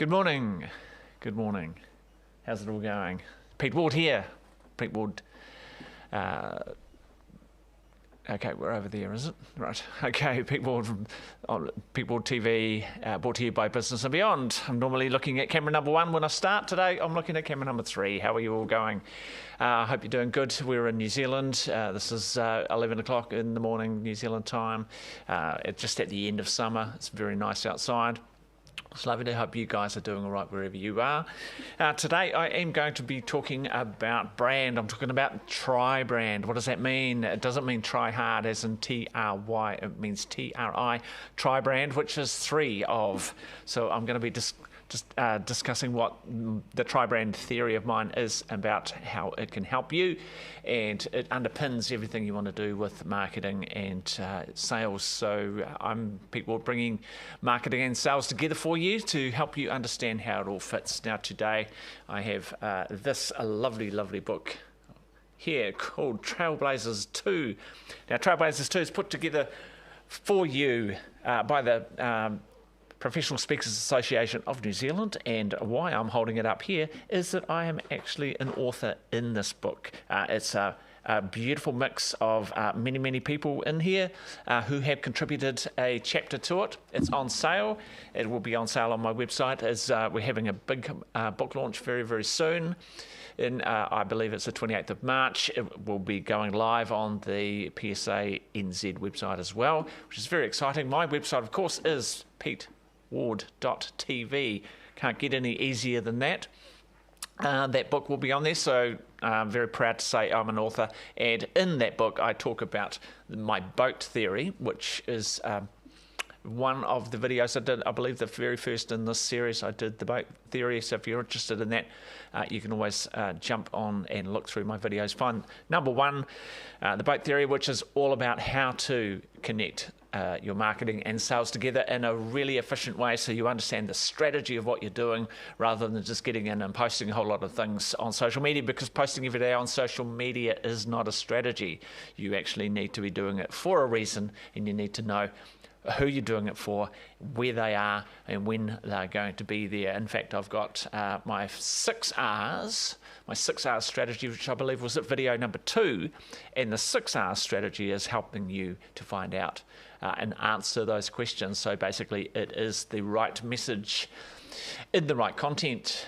Good morning. Good morning. How's it all going? Pete Ward here. Pete Ward. Okay, we're over there, is it? Right. Okay, Pete Ward from Pete Ward TV, brought to you by Business and Beyond. I'm normally looking at camera number 1 when I start. Today, I'm looking at camera number 3. How are you all going? I hope you're doing good. We're in New Zealand. This is 11 o'clock in the morning, New Zealand time. It's just at the end of summer. It's very nice outside. It's lovely to hope you guys are doing all right wherever you are. Today I am going to be talking about brand. I'm talking about try brand. What does that mean? It doesn't mean try hard as in T-R-Y. It means T-R-I, try brand, which is 3 of. So I'm going to be discussing what the try brand theory of mine is about, how it can help you, and it underpins everything you want to do with marketing and sales. So I'm people bringing marketing and sales together for you to help you understand how it all fits. Now today I have this lovely book here called Trailblazers 2. Now Trailblazers 2 is put together for you by the Professional Speakers Association of New Zealand, and why I'm holding it up here is that I am actually an author in this book. It's a beautiful mix of many people in here who have contributed a chapter to it. It's on sale. It will be on sale on my website as we're having a big book launch very soon. I believe it's the 28th of March. It will be going live on the PSA NZ website as well, which is very exciting. My website, of course, is peteward.tv. Can't get any easier than that. That book will be on there, so I'm very proud to say I'm an author. And in that book, I talk about my boat theory, which is one of the videos I did. I believe the very first in this series I did the boat theory. So if you're interested in that, you can always jump on and look through my videos. Find number 1, the boat theory, which is all about how to connect your marketing and sales together in a really efficient way, so you understand the strategy of what you're doing rather than just getting in and posting a whole lot of things on social media, because posting every day on social media is not a strategy. You actually need to be doing it for a reason, and you need to know who you're doing it for, where they are, and when they're going to be there. In fact, I've got my 6 R's strategy, which I believe was at video number 2, and the 6 R's strategy is helping you to find out and answer those questions. So basically, it is the right message in the right content,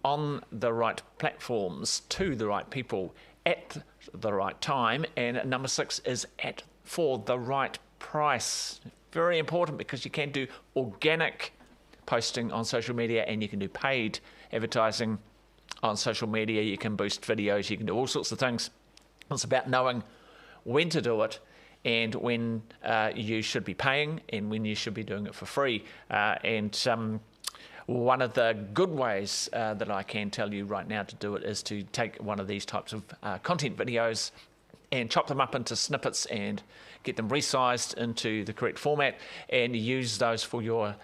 on the right platforms, to the right people, at the right time, and number 6 is for the right price. Very important, because you can do organic posting on social media and you can do paid advertising on social media. You can boost videos, you can do all sorts of things. It's about knowing when to do it and when you should be paying and when you should be doing it for free. One of the good ways that I can tell you right now to do it is to take one of these types of content videos and chop them up into snippets and get them resized into the correct format, and use those for your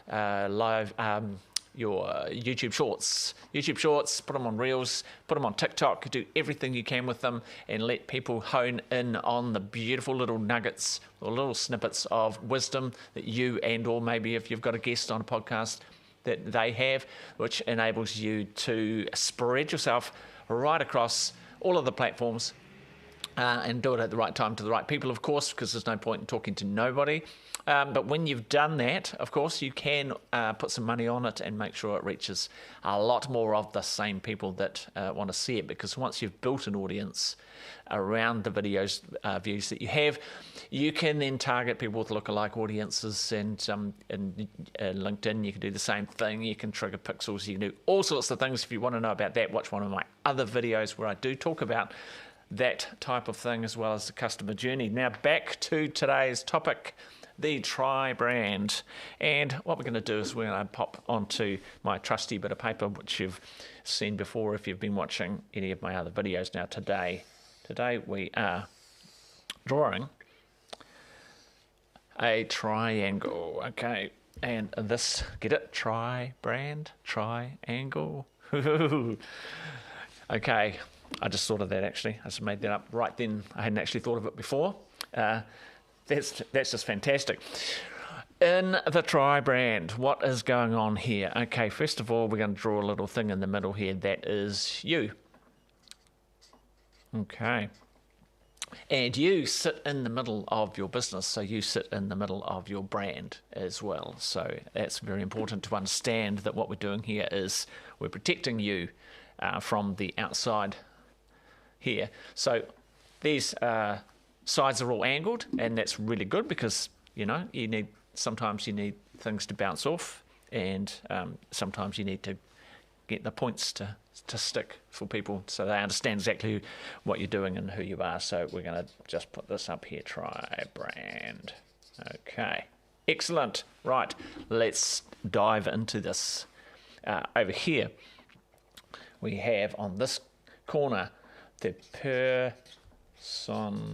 your YouTube Shorts. YouTube Shorts, put them on Reels, put them on TikTok, do everything you can with them, and let people hone in on the beautiful little nuggets or little snippets of wisdom that you, and or maybe if you've got a guest on a podcast, that they have, which enables you to spread yourself right across all of the platforms, and do it at the right time to the right people, of course, because there's no point in talking to nobody. But when you've done that, of course, you can put some money on it and make sure it reaches a lot more of the same people that want to see it. Because once you've built an audience around the videos views that you have, you can then target people with lookalike audiences, and in LinkedIn you can do the same thing. You can trigger pixels, you can do all sorts of things. If you want to know about that, watch one of my other videos where I do talk about that type of thing, as well as the customer journey. Now back to today's topic, the try brand. And what we're going to do is we're going to pop onto my trusty bit of paper, which you've seen before if you've been watching any of my other videos. Now today we are drawing a triangle, okay? And this, get it? Try brand, triangle. Okay, I just thought of that actually. I just made that up right then. I hadn't actually thought of it before. That's just fantastic. In the Try brand, what is going on here? Okay, first of all, we're going to draw a little thing in the middle here. That is you. Okay. And you sit in the middle of your business, so you sit in the middle of your brand as well. So that's very important to understand that what we're doing here is we're protecting you from the outside here. So these sides are all angled, and that's really good because, sometimes you need things to bounce off, and sometimes you need to get the points to stick for people so they understand exactly what you're doing and who you are. So we're going to just put this up here, Try brand. Okay, excellent. Right, let's dive into this. Over here, we have on this corner the personification.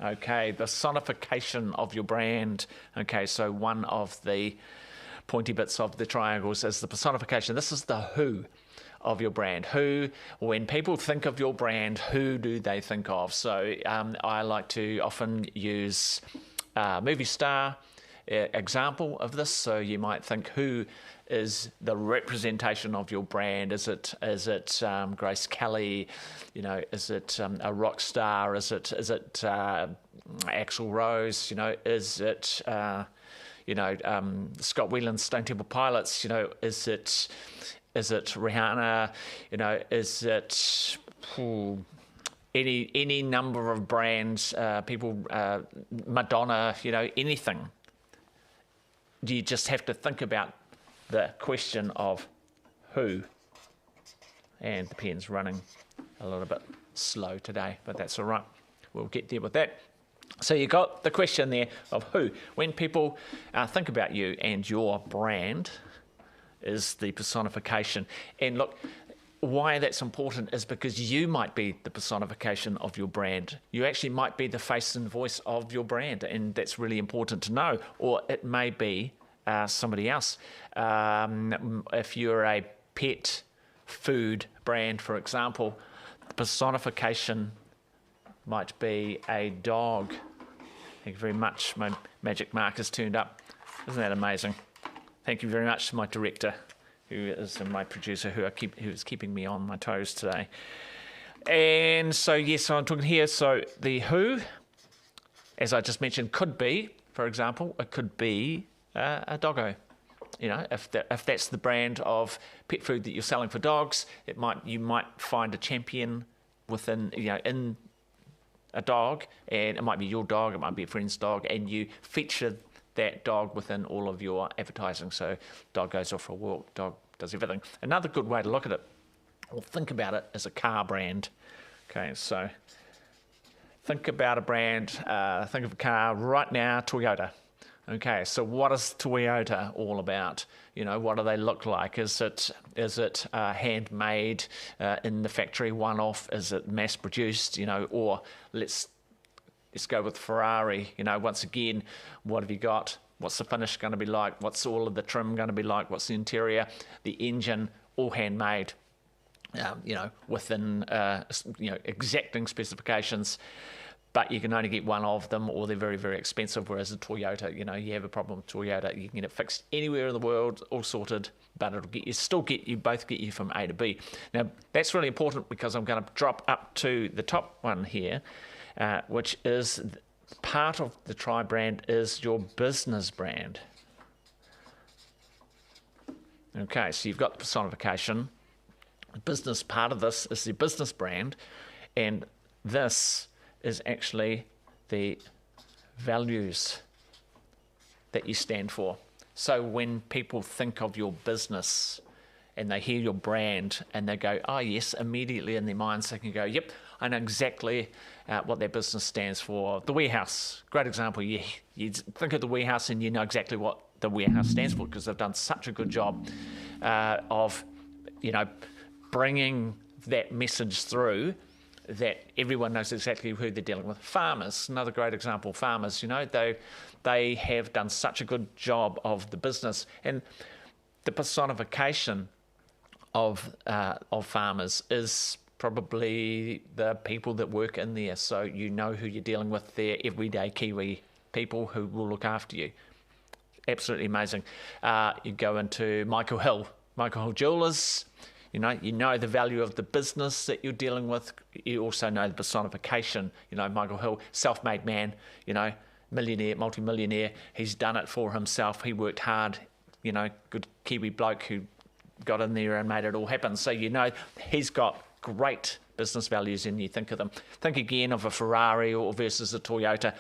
Okay, the sonification of your brand. Okay, so one of the pointy bits of the triangles is the personification. This is the who of your brand. Who, when people think of your brand, who do they think of? So I like to often use movie star example of this. So you might think, who is the representation of your brand? Is it Grace Kelly? Is it a rock star? Is it Axl Rose? Is it Scott Whelan's Stone Temple Pilots? Is it Rihanna? Is it any number of brands? Madonna? Anything. You just have to think about the question of who. And the pen's running a little bit slow today, but that's all right. We'll get there with that. So you got the question there of who. When people think about you and your brand is the personification. And look, why that's important is because you might be the personification of your brand. You actually might be the face and voice of your brand, and that's really important to know. Or it may be somebody else. If you're a pet food brand, for example, the personification might be a dog. Thank you very much. My magic marker's turned up. Isn't that amazing? Thank you very much to my director, who is my producer, who is keeping me on my toes today. And so, yes, I'm talking here. So the who, as I just mentioned, could be, for example, it could be a doggo. If that's the brand of pet food that you're selling for dogs, you might find a champion within, in a dog, and it might be your dog, it might be a friend's dog, and you feature that dog within all of your advertising. So dog goes off for a walk, dog does everything. Another good way to look at it, or think about it, as a car brand. Okay, so think about a brand, think of a car right now, Toyota. Okay, so what is Toyota all about? What do they look like? Is it handmade in the factory, one-off? Is it mass-produced? Or let's go with Ferrari. Once again, what have you got? What's the finish going to be like? What's all of the trim going to be like? What's the interior? The engine, all handmade. Within exacting specifications. But you can only get one of them, or they're very, very expensive. Whereas a Toyota, you have a problem with Toyota, you can get it fixed anywhere in the world, all sorted, but it'll get you from A to B. Now, that's really important because I'm going to drop up to the top one here, which is part of the Try brand is your business brand. Okay, so you've got the personification. The business part of this is the business brand, and this is actually the values that you stand for. So when people think of your business and they hear your brand and they go, oh yes, immediately in their minds they can go, yep, I know exactly what their business stands for. The Warehouse, great example. You think of the Warehouse and you know exactly what the Warehouse stands for because they've done such a good job of bringing that message through that everyone knows exactly who they're dealing with. Farmers, another great example. Farmers, they have done such a good job of the business, and the personification of farmers is probably the people that work in there. So you know who you're dealing with. They're everyday Kiwi people who will look after you. Absolutely amazing. You go into Michael Hill Jewelers. You know the value of the business that you're dealing with. You also know the personification. Michael Hill, self-made man. Millionaire, multi-millionaire. He's done it for himself. He worked hard. Good Kiwi bloke who got in there and made it all happen. So he's got great business values, and you think of them. Think again of a Ferrari or versus a Toyota.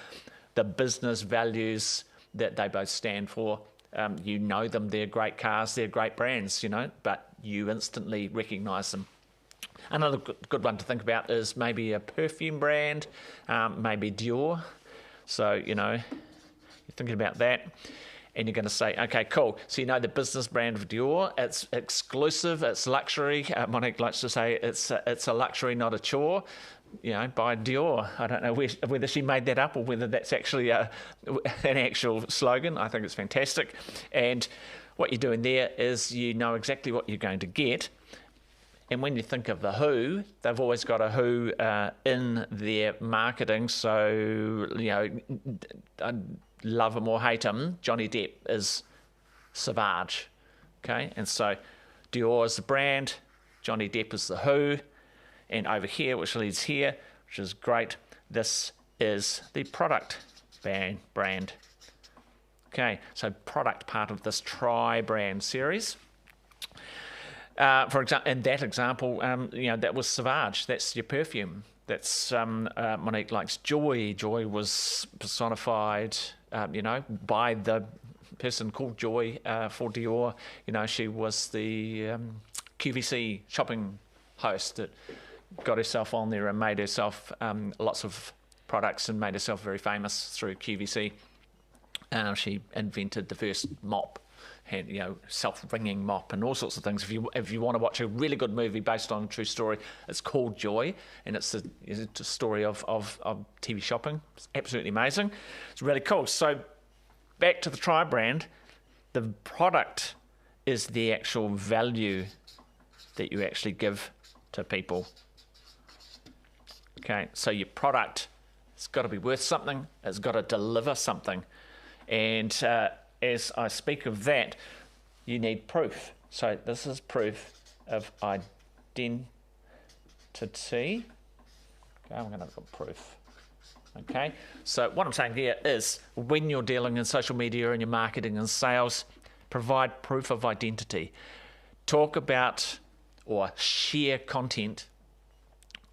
The business values that they both stand for. You know them, they're great cars, they're great brands, but you instantly recognise them. Another good one to think about is maybe a perfume brand, maybe Dior. So, you're thinking about that, and you're going to say, okay, cool. So the business brand of Dior, it's exclusive, it's luxury. Monique likes to say it's a luxury, not a chore. By Dior. I don't know whether she made that up or whether that's actually an actual slogan. I think it's fantastic. And what you're doing there is you know exactly what you're going to get. And when you think of the Who, they've always got a Who in their marketing. So, I love him or hate him, Johnny Depp is Savage. Okay? And so Dior is the brand, Johnny Depp is the Who. And over here, which leads here, which is great, this is the product brand. Okay, so product part of this tri-brand series. For example, in that example, that was Savage. That's your perfume. That's Monique likes Joy. Joy was personified, by the person called Joy for Dior. She was the QVC shopping host that got herself on there and made herself lots of products and made herself very famous through QVC. She invented the first mop, self-wringing mop and all sorts of things. If you want to watch a really good movie based on a true story, it's called Joy, and it's a story of TV shopping. It's absolutely amazing. It's really cool. So back to the Tri brand, the product is the actual value that you actually give to people. Okay, so your product, it's got to be worth something, it's got to deliver something. And as I speak of that, you need proof. So this is proof of identity. Okay, I'm going to look at proof. Okay, so what I'm saying here is when you're dealing in social media and your marketing and sales, provide proof of identity. Talk about or share content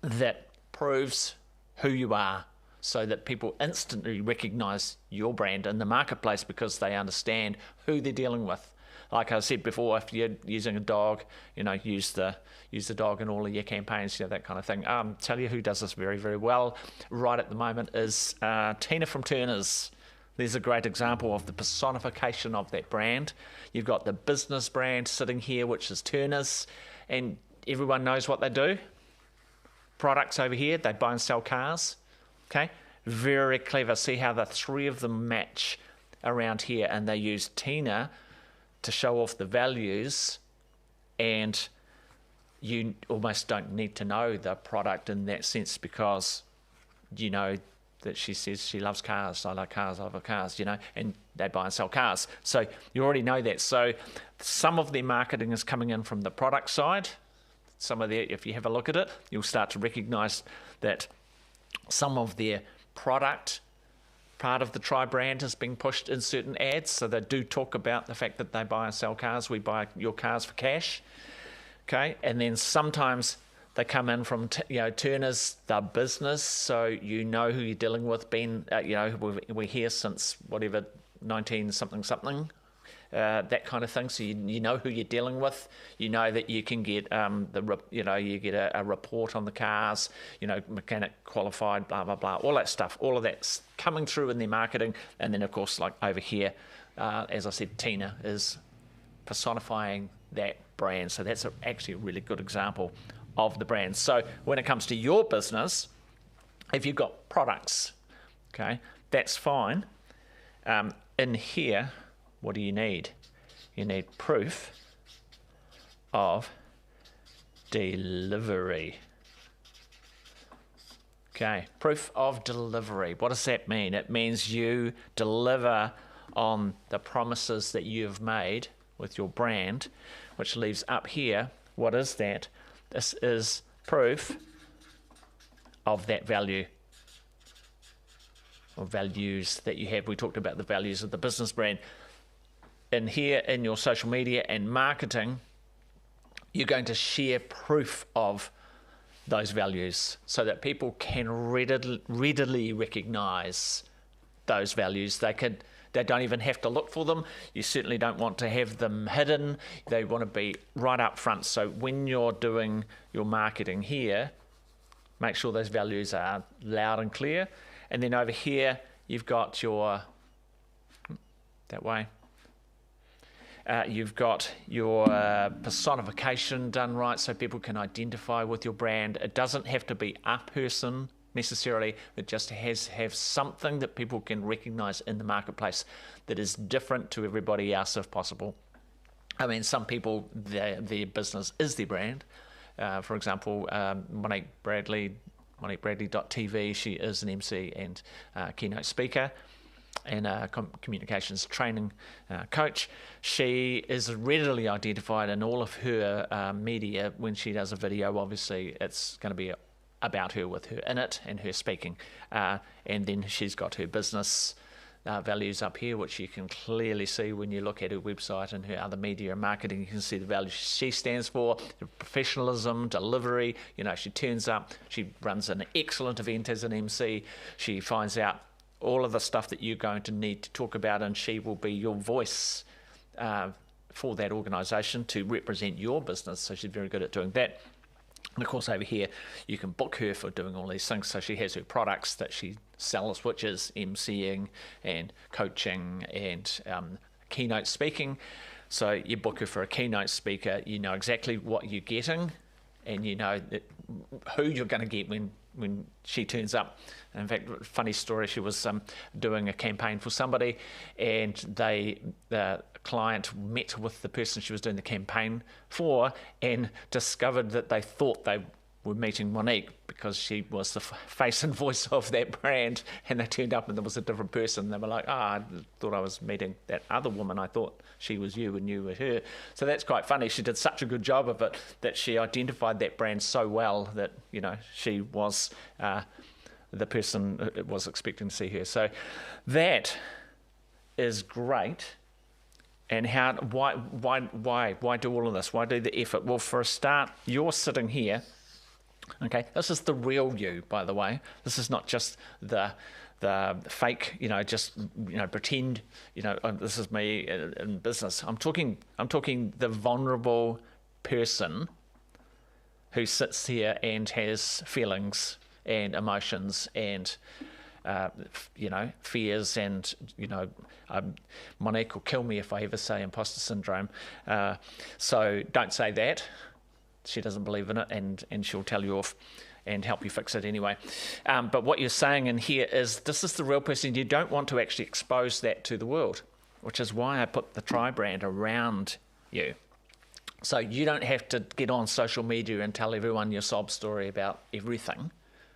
that proves who you are so that people instantly recognize your brand in the marketplace because they understand who they're dealing with. Like I said before, if you're using a dog, use the dog in all of your campaigns, that kind of thing. Tell you who does this very, very well right at the moment is Tina from Turners. There's a great example of the personification of that brand. You've got the business brand sitting here, which is Turners, and everyone knows what they do. Products over here, they buy and sell cars. Okay, very clever. See how the three of them match around here, and they use Tina to show off the values, and you almost don't need to know the product in that sense because you know that she says she loves cars. I like cars, I love cars, and they buy and sell cars. So you already know that. So some of their marketing is coming in from the product side. Some of their, if you have a look at it, you'll start to recognise that some of their product, part of the Tri brand, is being pushed in certain ads. So they do talk about the fact that they buy and sell cars. We buy your cars for cash. Okay, and then sometimes they come in from Turners, the business, so you know who you're dealing with. We're here since whatever 19 something. That kind of thing. So you know who you're dealing with. You know that you can get you get a report on the cars. Mechanic qualified, blah blah blah. All that stuff. All of that's coming through in their marketing. And then of course, like over here, as I said, Tina is personifying that brand. So that's actually a really good example of the brand. So when it comes to your business, if you've got products, okay, that's fine. In here, what do you need? You need proof of delivery. Okay, proof of delivery. What does that mean? It means you deliver on the promises that you've made with your brand, which leaves up here. What is that? This is proof of that value or values that you have. We talked about the values of the business brand. In here, in your social media and marketing, you're going to share proof of those values so that people can readily recognize those values. They don't even have to look for them. You certainly don't want to have them hidden. They want to be right up front. So when you're doing your marketing here, make sure those values are loud and clear. And then over here, you've got your, that way, you've got your personification done right so people can identify with your brand. It doesn't have to be a person necessarily. It just has to have something that people can recognize in the marketplace that is different to everybody else if possible. I mean, some people, their business is their brand. For example, Monique Bradley, MoniqueBradley.tv, she is an MC and keynote speaker and a communications training coach. She is readily identified in all of her media. When she does a video, obviously it's going to be about her with her in it and her speaking. And then she's got her business values up here, which you can clearly see when you look at her website and her other media and marketing. You can see the values she stands for: professionalism, delivery. You know, she turns up, she runs an excellent event as an MC. She finds out all of the stuff that you're going to need to talk about, and she will be your voice for that organisation to represent your business. So she's very good at doing that. And of course over here you can book her for doing all these things. So she has her products that she sells, which is MCing and coaching and keynote speaking. So you book her for a keynote speaker, you know exactly what you're getting, and you know who you're going to get when she turns up. In fact, funny story, she was doing a campaign for somebody, and the client met with the person she was doing the campaign for and discovered that they thought they were meeting Monique because she was the face and voice of that brand, and they turned up and there was a different person. They were like, I thought I was meeting that other woman. I thought she was you and you were her. So that's quite funny. She did such a good job of it that she identified that brand so well that, you know, she was the person was expecting to see her. So that is great. And why do all of this? Why do the effort? Well, for a start, you're sitting here. Okay, this is the real you, by the way. This is not just the fake, pretend, this is me in business. I'm talking the vulnerable person who sits here and has feelings and emotions and fears, and Monique will kill me if I ever say imposter syndrome. So don't say that. She doesn't believe in it, and she'll tell you off and help you fix it anyway. But what you're saying in here is this is the real person. You don't want to actually expose that to the world, which is why I put the Tri brand around you. So you don't have to get on social media and tell everyone your sob story about everything,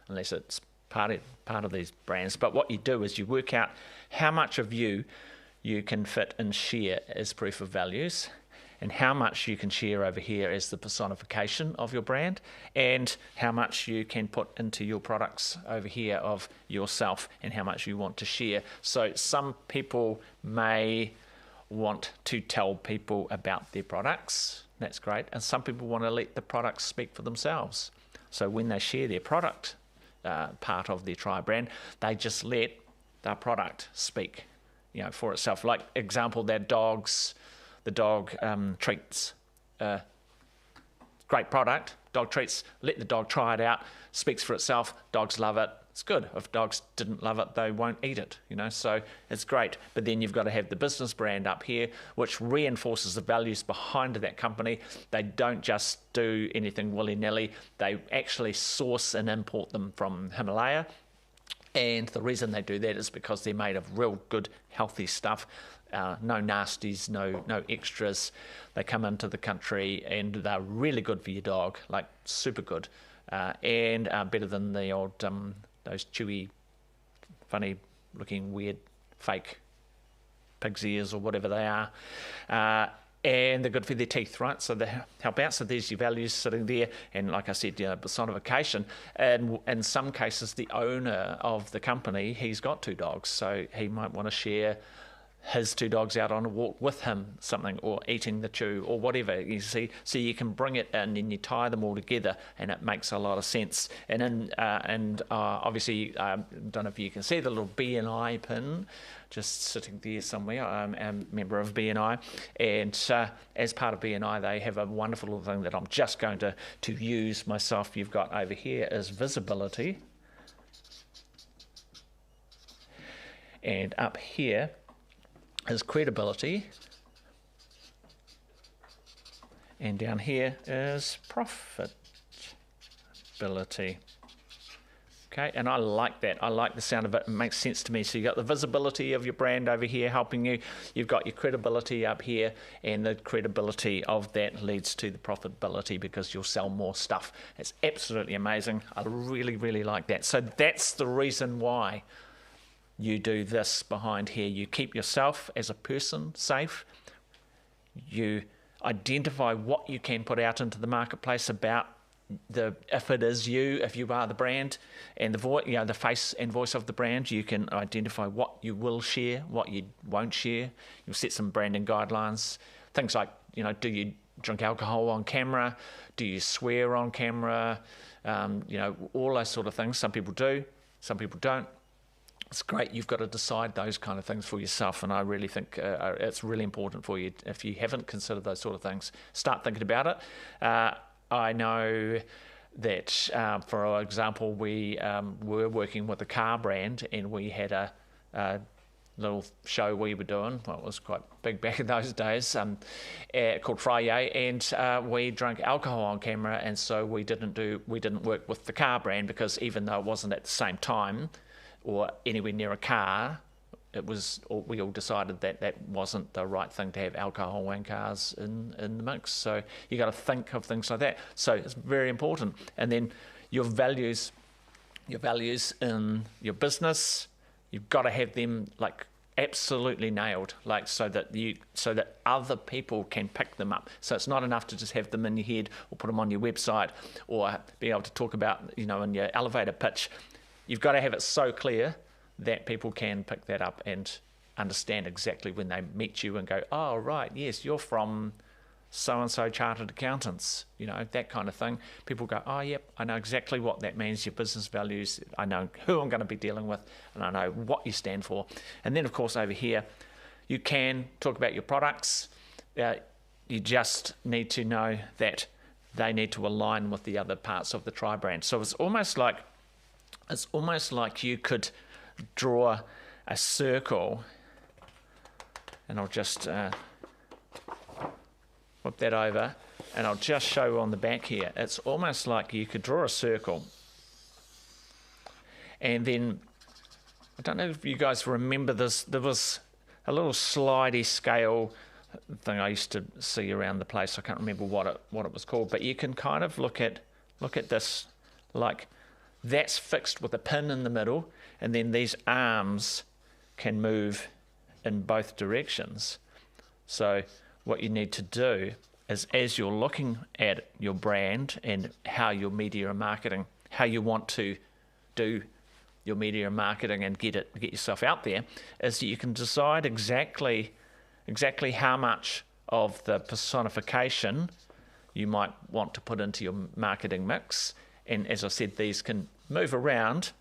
unless it's part of these brands. But what you do is you work out how much of you can fit and share as proof of values, and how much you can share over here as the personification of your brand, and how much you can put into your products over here of yourself, and how much you want to share. So some people may want to tell people about their products. That's great. And some people want to let the products speak for themselves. So when they share their product part of their Tri brand, they just let their product speak, for itself. Like example, the dog treats, great product, dog treats. Let the dog try it out. Speaks for itself. Dogs love it. It's good. If dogs didn't love it, they won't eat it. So it's great. But then you've got to have the business brand up here, which reinforces the values behind that company. They don't just do anything willy-nilly. They actually source and import them from Himalaya. And the reason they do that is because they're made of real good, healthy stuff. No nasties, no extras. They come into the country and they're really good for your dog, like super good, and better than the old those chewy, funny looking, weird, fake pig's ears or whatever they are. And they're good for their teeth, right? So they help out. So there's your values sitting there. And like I said, personification. And in some cases, the owner of the company, he's got 2 dogs. So he might want to share his 2 dogs out on a walk with him, something, or eating the chew, or whatever. You see, so you can bring it in and you tie them all together, and it makes a lot of sense. And obviously, I don't know if you can see the little BNI pin just sitting there somewhere. I'm a member of BNI, and as part of BNI, they have a wonderful little thing that I'm just going to use myself. You've got over here is visibility, and up here is credibility, and down here is profitability. Okay, and I like that. I like the sound of it. It makes sense to me. So you've got the visibility of your brand over here helping you. You've got your credibility up here, and the credibility of that leads to the profitability because you'll sell more stuff. It's absolutely amazing. I really, really like that. So that's the reason why you do this behind here. You keep yourself as a person safe. You identify what you can put out into the marketplace about if it is you, if you are the brand and the face and voice of the brand. You can identify what you will share, what you won't share. You'll set some branding guidelines. Things like, do you drink alcohol on camera? Do you swear on camera? All those sort of things. Some people do, some people don't. It's great. You've got to decide those kind of things for yourself, and I really think it's really important for you. If you haven't considered those sort of things, start thinking about it. I know that, for example, we were working with a car brand, and we had a little show we were doing. Well, it was quite big back in those days, called Friday, and we drank alcohol on camera, and so we didn't work with the car brand because even though it wasn't at the same time or anywhere near a car, we all decided that wasn't the right thing to have alcohol and cars in the mix. So you got to think of things like that. So it's very important. And then your values in your business, you've got to have them like absolutely nailed, like so that other people can pick them up. So it's not enough to just have them in your head or put them on your website or be able to talk about, in your elevator pitch. You've got to have it so clear that people can pick that up and understand exactly when they meet you and go, oh, right, yes, you're from so-and-so chartered accountants, that kind of thing. People go, oh, yep, I know exactly what that means, your business values. I know who I'm going to be dealing with, and I know what you stand for. And then, of course, over here, you can talk about your products. You just need to know that they need to align with the other parts of the tri brand. So it's almost like you could draw a circle, and I'll just flip that over, and I'll just show on the back here. It's almost like you could draw a circle, and then I don't know if you guys remember this. There was a little slidey scale thing I used to see around the place. I can't remember what it was called, but you can kind of look at this like that's fixed with a pin in the middle, and then these arms can move in both directions. So what you need to do is, as you're looking at your brand and how your media and marketing, how you want to do your media and marketing and get yourself out there, is that you can decide exactly how much of the personification you might want to put into your marketing mix. And as I said, these can move around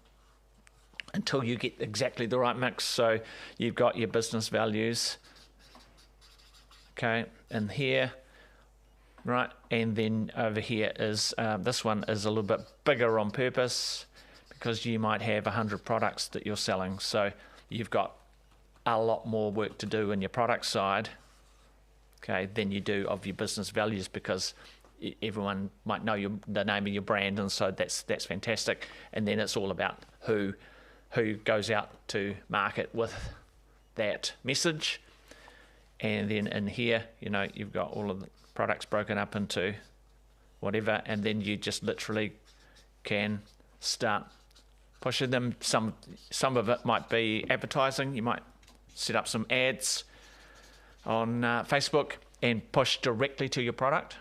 until you get exactly the right mix. So you've got your business values, okay, in here, right? And then over here is, this one is a little bit bigger on purpose because you might have 100 products that you're selling. So you've got a lot more work to do in your product side, okay, than you do of your business values, because everyone might know the name of your brand, and so that's fantastic. And then it's all about who goes out to market with that message. And then in here, you've got all of the products broken up into whatever, and then you just literally can start pushing them. Some of it might be advertising. You might set up some ads on Facebook and push directly to your product.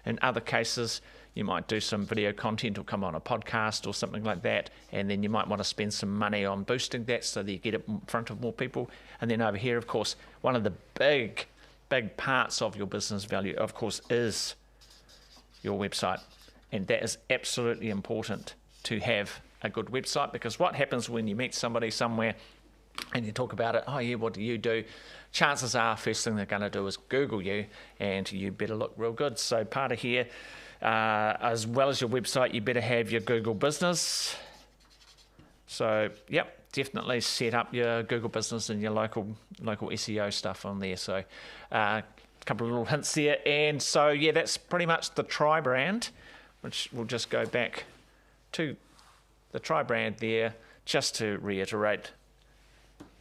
In other cases, you might do some video content or come on a podcast or something like that, and then you might want to spend some money on boosting that so that you get it in front of more people. And then over here, of course, one of the big parts of your business value, of course, is your website. And that is absolutely important to have a good website, because what happens when you meet somebody somewhere and you talk about it, oh yeah, what do you do? Chances are, first thing they're going to do is Google you, and you better look real good. So part of here, as well as your website, you better have your Google business. So, yep, definitely set up your Google business and your local SEO stuff on there. So a couple of little hints there. And so, yeah, that's pretty much the Try brand, which we'll just go back to the Try brand there, just to reiterate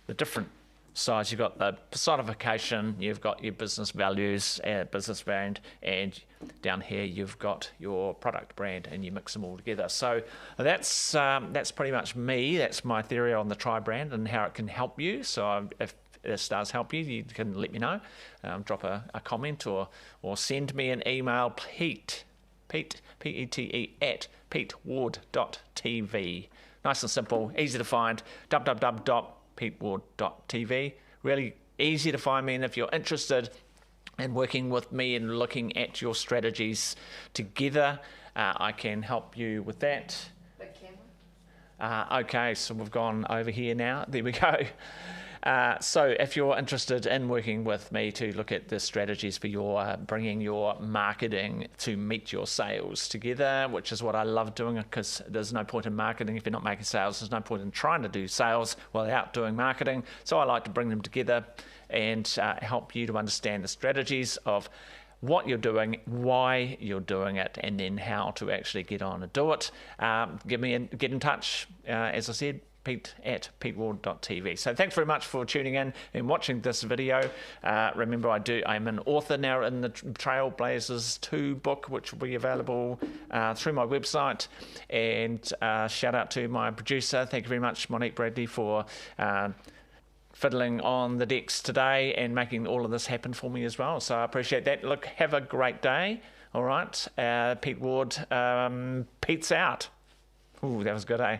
the different sides. You've got the personification, you've got your business values, business brand, and down here you've got your product brand, and you mix them all together. So that's pretty much me. That's my theory on the Try brand and how it can help you. So if this does help you, you can let me know. Drop a comment or send me an email, Pete, P-E-T-E, at peteward.tv. Nice and simple, easy to find, www.peteward.tv. Really easy to find me, and if you're interested in working with me and looking at your strategies together, I can help you with that. The camera? Okay, so we've gone over here now. There we go. So if you're interested in working with me to look at the strategies for your bringing your marketing to meet your sales together, which is what I love doing, because there's no point in marketing if you're not making sales. There's no point in trying to do sales without doing marketing. So I like to bring them together and help you to understand the strategies of what you're doing, why you're doing it, and then how to actually get on and do it. Get in touch, as I said, Pete at peteward.tv. So thanks very much for tuning in and watching this video. Remember, I'm an author now in the Trailblazers 2 book, which will be available through my website. And shout out to my producer. Thank you very much, Monique Bradley, for fiddling on the decks today and making all of this happen for me as well. So I appreciate that. Look, have a great day. All right. Pete Ward, Pete's out. Ooh, that was good, eh?